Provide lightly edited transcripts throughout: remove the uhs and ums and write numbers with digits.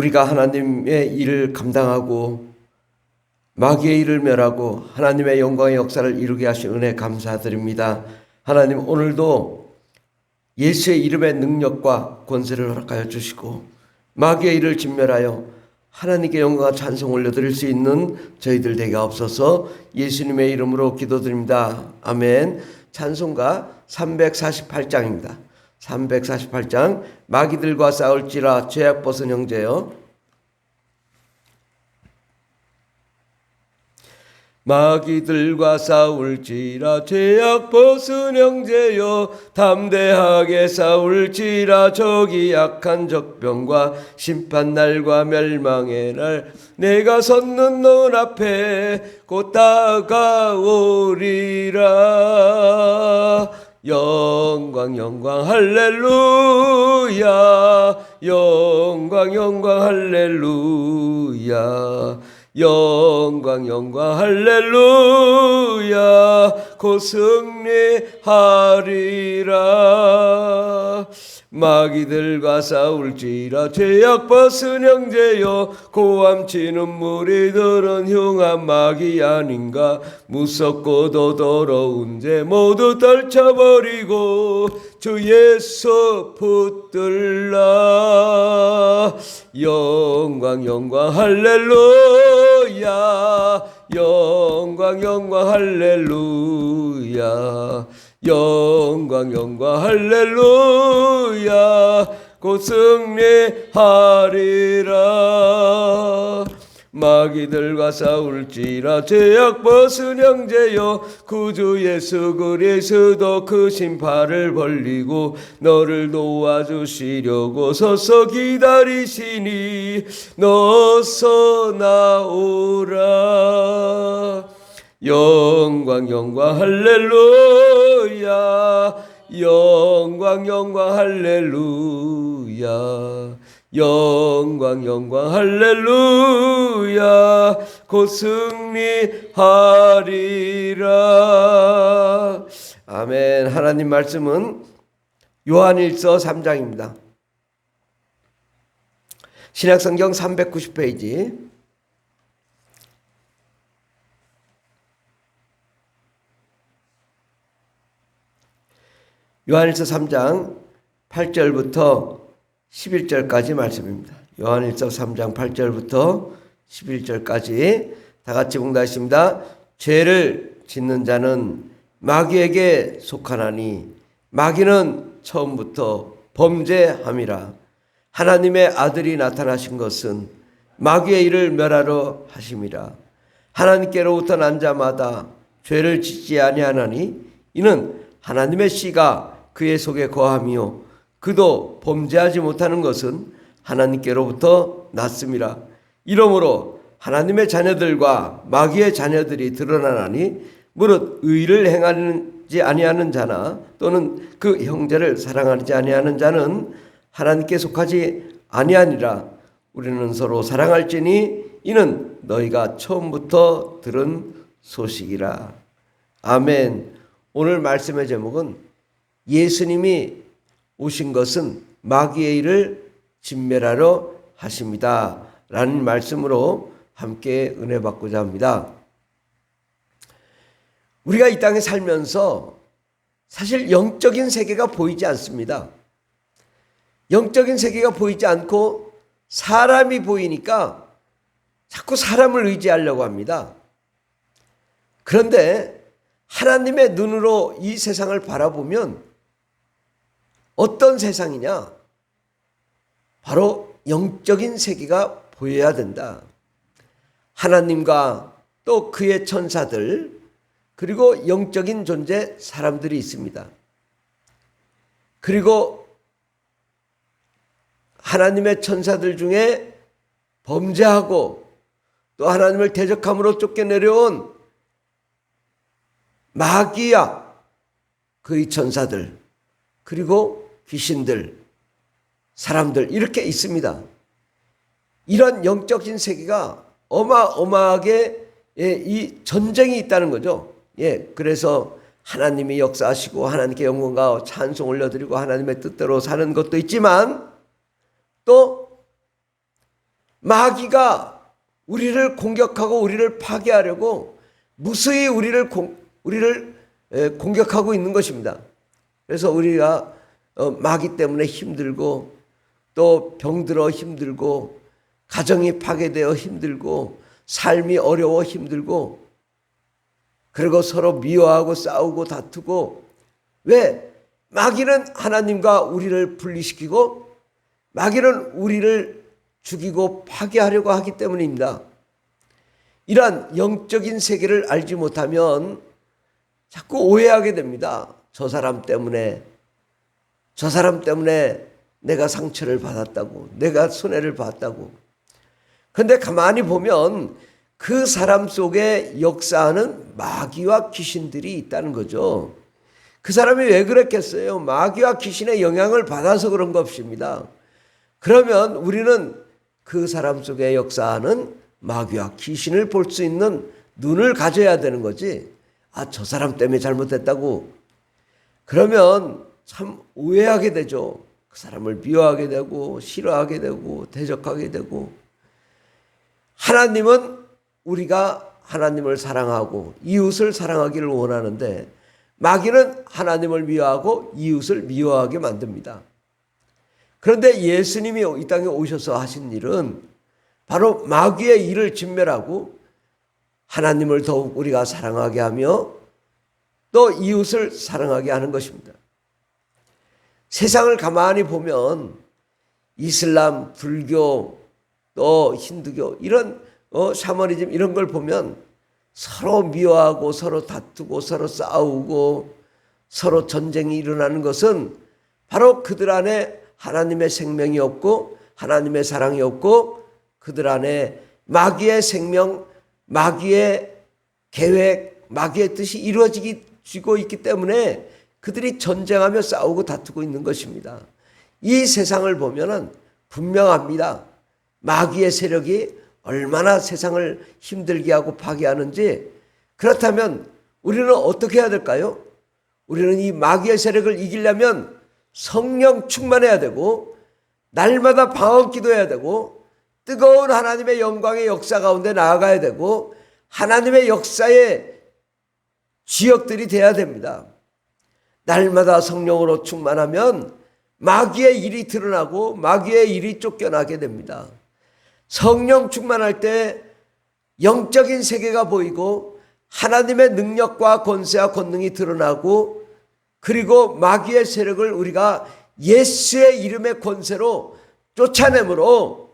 우리가 하나님의 일을 감당하고 마귀의 일을 멸하고 하나님의 영광의 역사를 이루게 하신 은혜 감사드립니다. 하나님, 오늘도 예수의 이름의 능력과 권세를 허락하여 주시고 마귀의 일을 진멸하여 하나님께 영광과 찬송 올려드릴 수 있는 저희들 되게 없어서 예수님의 이름으로 기도드립니다. 아멘. 찬송가 348장입니다. 348장. 마귀들과 싸울지라 죄악 벗은 형제여. 마귀들과 싸울지라 죄악 벗은 형제여, 담대하게 싸울지라 적이 약한 적병과 심판날과 멸망의 날, 내가 섰는 넌 앞에 곧 다가오리라. 영광 영광 할렐루야, 영광 영광 할렐루야, 영광 영광 할렐루야, 곧 승리하리라. 마귀들과 싸울지라 죄악 벗은 형제여, 고함치는 무리들은 흉한 마귀 아닌가. 무섭고도 더러운 죄 모두 떨쳐버리고 주 예수 붙들라. 영광 영광 할렐루야, 영광 영광 할렐루야, 영광 영광 할렐루야, 곧 승리하리라. 마귀들과 싸울지라 죄악 벗은 형제여, 구주 예수 그리스도 크신 팔을 벌리고 너를 도와주시려고 서서 기다리시니 너서 나오라. 영광 영광 할렐루야, 영광 영광 할렐루야, 영광 영광 할렐루야, 곧 승리하리라. 아멘. 하나님 말씀은 요한일서 3장입니다. 신약성경 390페이지. 요한일서 3장 8절부터 11절까지 말씀입니다. 요한일서 3장 8절부터 11절까지 다 같이 봉독하겠습니다. 죄를 짓는 자는 마귀에게 속하나니 마귀는 처음부터 범죄함이라. 하나님의 아들이 나타나신 것은 마귀의 일을 멸하러 하심이라. 하나님께로부터 난 자마다 죄를 짓지 아니하나니 이는 하나님의 씨가 그의 속에 거함이요 그도 범죄하지 못하는 것은 하나님께로부터 났음이라. 이러므로 하나님의 자녀들과 마귀의 자녀들이 드러나나니 무릇 의를 행하지 아니하는 자나 또는 그 형제를 사랑하지 아니하는 자는 하나님께 속하지 아니하니라. 우리는 서로 사랑할지니 이는 너희가 처음부터 들은 소식이라. 아멘. 오늘 말씀의 제목은 예수님이 오신 것은 마귀의 일을 진멸하러 하십니다 라는 말씀으로 함께 은혜 받고자 합니다. 우리가 이 땅에 살면서 사실 영적인 세계가 보이지 않습니다. 영적인 세계가 보이지 않고 사람이 보이니까 자꾸 사람을 의지하려고 합니다. 그런데 하나님의 눈으로 이 세상을 바라보면 어떤 세상이냐? 바로 영적인 세계가 보여야 된다. 하나님과 또 그의 천사들 그리고 영적인 존재 사람들이 있습니다. 그리고 하나님의 천사들 중에 범죄하고 또 하나님을 대적함으로 쫓겨내려온 마귀야 그의 천사들 그리고 귀신들 사람들 이렇게 있습니다. 이런 영적인 세계가 어마어마하게 이 전쟁이 있다는 거죠. 그래서 하나님이 역사하시고 하나님께 영광과 찬송 올려드리고 하나님의 뜻대로 사는 것도 있지만 또 마귀가 우리를 공격하고 우리를 파괴하려고 무수히 우리를 공격하고 있는 것입니다. 그래서 우리가 마귀 때문에 힘들고 또 병들어 힘들고 가정이 파괴되어 힘들고 삶이 어려워 힘들고 그리고 서로 미워하고 싸우고 다투고, 왜? 마귀는 하나님과 우리를 분리시키고 마귀는 우리를 죽이고 파괴하려고 하기 때문입니다. 이러한 영적인 세계를 알지 못하면 자꾸 오해하게 됩니다. 저 사람 때문에 내가 상처를 받았다고, 내가 손해를 봤다고. 그런데 가만히 보면 그 사람 속에 역사하는 마귀와 귀신들이 있다는 거죠. 그 사람이 왜 그랬겠어요? 마귀와 귀신의 영향을 받아서 그런 거 없습니다. 그러면 우리는 그 사람 속에 역사하는 마귀와 귀신을 볼 수 있는 눈을 가져야 되는 거지. 저 사람 때문에 잘못했다고. 그러면 참 오해하게 되죠. 그 사람을 미워하게 되고 싫어하게 되고 대적하게 되고. 하나님은 우리가 하나님을 사랑하고 이웃을 사랑하기를 원하는데 마귀는 하나님을 미워하고 이웃을 미워하게 만듭니다. 그런데 예수님이 이 땅에 오셔서 하신 일은 바로 마귀의 일을 진멸하고 하나님을 더욱 우리가 사랑하게 하며 또 이웃을 사랑하게 하는 것입니다. 세상을 가만히 보면 이슬람, 불교, 또 힌두교 이런 샤머니즘 이런 걸 보면 서로 미워하고 서로 다투고 서로 싸우고 서로 전쟁이 일어나는 것은 바로 그들 안에 하나님의 생명이 없고 하나님의 사랑이 없고 그들 안에 마귀의 생명, 마귀의 계획, 마귀의 뜻이 이루어지고 있기 때문에 그들이 전쟁하며 싸우고 다투고 있는 것입니다. 이 세상을 보면은 분명합니다. 마귀의 세력이 얼마나 세상을 힘들게 하고 파괴하는지. 그렇다면 우리는 어떻게 해야 될까요? 우리는 이 마귀의 세력을 이기려면 성령 충만해야 되고 날마다 방언 기도해야 되고 뜨거운 하나님의 영광의 역사 가운데 나아가야 되고 하나님의 역사의 지역들이 돼야 됩니다. 날마다 성령으로 충만하면 마귀의 일이 드러나고 마귀의 일이 쫓겨나게 됩니다. 성령 충만할 때 영적인 세계가 보이고 하나님의 능력과 권세와 권능이 드러나고 그리고 마귀의 세력을 우리가 예수의 이름의 권세로 쫓아내므로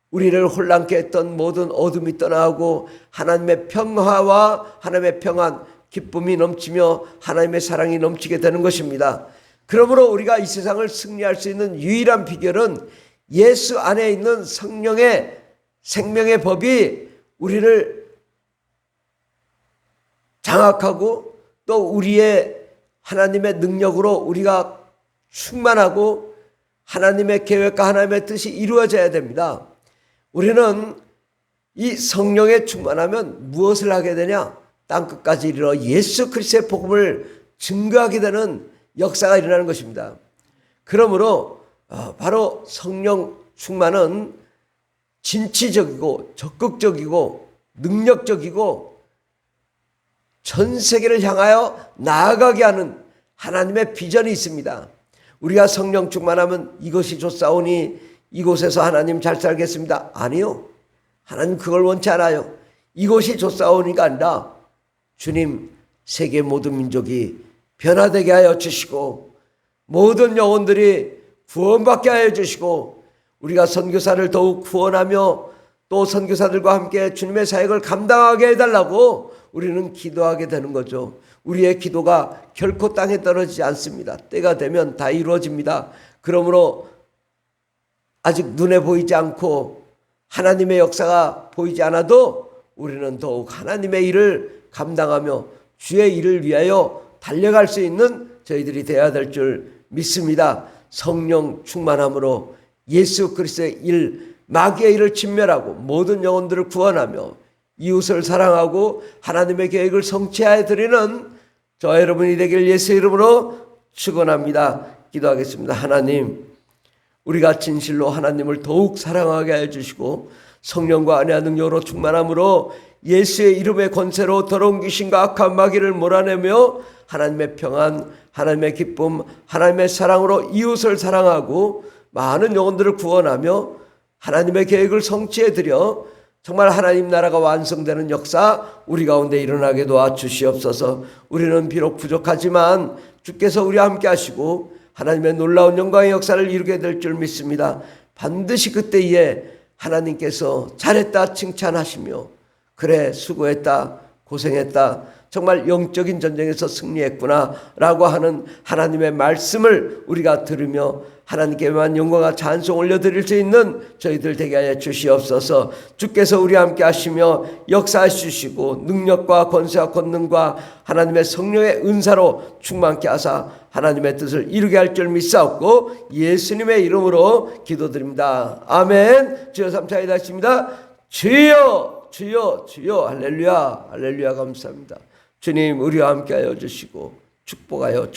우리를 혼란케 했던 모든 어둠이 떠나고 하나님의 평화와 하나님의 평안, 기쁨이 넘치며 하나님의 사랑이 넘치게 되는 것입니다. 그러므로 우리가 이 세상을 승리할 수 있는 유일한 비결은 예수 안에 있는 성령의 생명의 법이 우리를 장악하고 또 우리의 하나님의 능력으로 우리가 충만하고 하나님의 계획과 하나님의 뜻이 이루어져야 됩니다. 우리는 이 성령에 충만하면 무엇을 하게 되냐? 땅끝까지 이르러 예수 그리스도의 복음을 증거하게 되는 역사가 일어나는 것입니다. 그러므로 바로 성령 충만은 진취적이고 적극적이고 능력적이고 전 세계를 향하여 나아가게 하는 하나님의 비전이 있습니다. 우리가 성령 충만하면 이것이 좋사오니 이곳에서 하나님 잘 살겠습니다. 아니요. 하나님 그걸 원치 않아요. 이것이 좋사오니가 아니라 주님 세계 모든 민족이 변화되게 하여 주시고 모든 영혼들이 구원받게 하여 주시고 우리가 선교사를 더욱 구원하며 또 선교사들과 함께 주님의 사역을 감당하게 해달라고 우리는 기도하게 되는 거죠. 우리의 기도가 결코 땅에 떨어지지 않습니다. 때가 되면 다 이루어집니다. 그러므로 아직 눈에 보이지 않고 하나님의 역사가 보이지 않아도 우리는 더욱 하나님의 일을 감당하며 주의 일을 위하여 달려갈 수 있는 저희들이 되어야 될 줄 믿습니다. 성령 충만함으로 예수 그리스도의 일, 마귀의 일을 진멸하고 모든 영혼들을 구원하며 이웃을 사랑하고 하나님의 계획을 성취하여 드리는 저 여러분이 되길 예수 이름으로 축원합니다. 기도하겠습니다. 하나님, 우리가 진실로 하나님을 더욱 사랑하게 해주시고 성령과 아내와 능력으로 충만함으로 예수의 이름의 권세로 더러운 귀신과 악한 마귀를 몰아내며 하나님의 평안, 하나님의 기쁨, 하나님의 사랑으로 이웃을 사랑하고 많은 영혼들을 구원하며 하나님의 계획을 성취해드려 정말 하나님 나라가 완성되는 역사 우리 가운데 일어나게 도와주시옵소서. 우리는 비록 부족하지만 주께서 우리와 함께 하시고 하나님의 놀라운 영광의 역사를 이루게 될 줄 믿습니다. 반드시 그때에 하나님께서 잘했다 칭찬하시며 그래 수고했다 고생했다 정말 영적인 전쟁에서 승리했구나 라고 하는 하나님의 말씀을 우리가 들으며 하나님께만 영광과 찬송 올려드릴 수 있는 저희들 되게 하여 주시옵소서. 주께서 우리와 함께 하시며 역사해 주시고 능력과 권세와 권능과 하나님의 성령의 은사로 충만케 하사 하나님의 뜻을 이루게 할 줄 믿사옵고 예수님의 이름으로 기도드립니다. 아멘. 주여 삼차이다 하십니다. 주여 주여 주여 할렐루야 할렐루야 감사합니다. 주님 우리와 함께 하여 주시고 축복하여